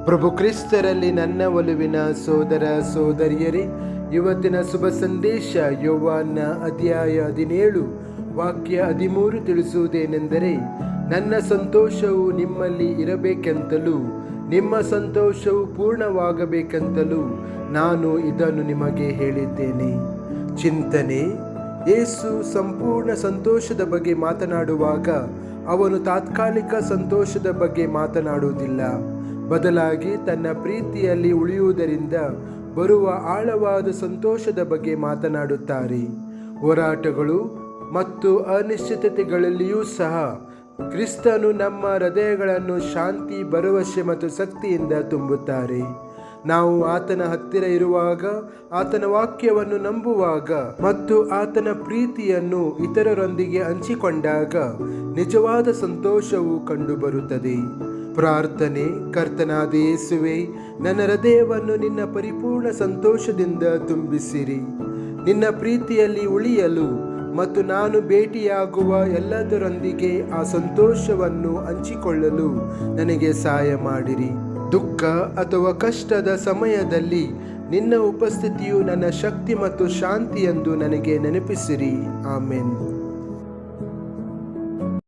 ಪ್ರಭು ಕ್ರಿಸ್ತರಲ್ಲಿ ನನ್ನ ಒಲುವಿನ ಸೋದರ ಸೋದರಿಯರೇ, ಇವತ್ತಿನ ಶುಭ ಸಂದೇಶ ಯೋವಾನ್ನ ಅಧ್ಯಾಯ 17 ವಾಕ್ಯ 13 ತಿಳಿಸುವುದೇನೆಂದರೆ, ನನ್ನ ಸಂತೋಷವು ನಿಮ್ಮಲ್ಲಿ ಇರಬೇಕೆಂತಲೂ ನಿಮ್ಮ ಸಂತೋಷವು ಪೂರ್ಣವಾಗಬೇಕೆಂತಲೂ ನಾನು ಇದನ್ನು ನಿಮಗೆ ಹೇಳಿದ್ದೇನೆ. ಚಿಂತನೆ: ಯೇಸು ಸಂಪೂರ್ಣ ಸಂತೋಷದ ಬಗ್ಗೆ ಮಾತನಾಡುವಾಗ ಅವನು ತಾತ್ಕಾಲಿಕ ಸಂತೋಷದ ಬಗ್ಗೆ ಮಾತನಾಡುವುದಿಲ್ಲ. ಬದಲಾಗಿ ತನ್ನ ಪ್ರೀತಿಯಲ್ಲಿ ಉಳಿಯುವುದರಿಂದ ಬರುವ ಆಳವಾದ ಸಂತೋಷದ ಬಗ್ಗೆ ಮಾತನಾಡುತ್ತಾರೆ. ಹೋರಾಟಗಳು ಮತ್ತು ಅನಿಶ್ಚಿತತೆಗಳಲ್ಲಿಯೂ ಸಹ ಕ್ರಿಸ್ತನು ನಮ್ಮ ಹೃದಯಗಳನ್ನು ಶಾಂತಿ, ಭರವಸೆ ಮತ್ತು ಶಕ್ತಿಯಿಂದ ತುಂಬುತ್ತಾರೆ. ನಾವು ಆತನ ಹತ್ತಿರ ಇರುವಾಗ, ಆತನ ವಾಕ್ಯವನ್ನು ನಂಬುವಾಗ ಮತ್ತು ಆತನ ಪ್ರೀತಿಯನ್ನು ಇತರರೊಂದಿಗೆ ಹಂಚಿಕೊಂಡಾಗ ನಿಜವಾದ ಸಂತೋಷವು ಕಂಡುಬರುತ್ತದೆ. ಪ್ರಾರ್ಥನೆ: ಕರ್ತನಾದ ಯೇಸುವೇ, ನನ್ನ ಹೃದಯವನ್ನು ನಿನ್ನ ಪರಿಪೂರ್ಣ ಸಂತೋಷದಿಂದ ತುಂಬಿಸಿರಿ. ನಿನ್ನ ಪ್ರೀತಿಯಲ್ಲಿ ಉಳಿಯಲು ಮತ್ತು ನಾನು ಭೇಟಿಯಾಗುವ ಎಲ್ಲದರೊಂದಿಗೆ ಆ ಸಂತೋಷವನ್ನು ಹಂಚಿಕೊಳ್ಳಲು ನನಗೆ ಸಹಾಯ ಮಾಡಿರಿ. ದುಃಖ ಅಥವಾ ಕಷ್ಟದ ಸಮಯದಲ್ಲಿ ನಿನ್ನ ಉಪಸ್ಥಿತಿಯು ನನ್ನ ಶಕ್ತಿ ಮತ್ತು ಶಾಂತಿ ಎಂದು ನನಗೆ ನೆನಪಿಸಿರಿ. ಆಮೆನ್.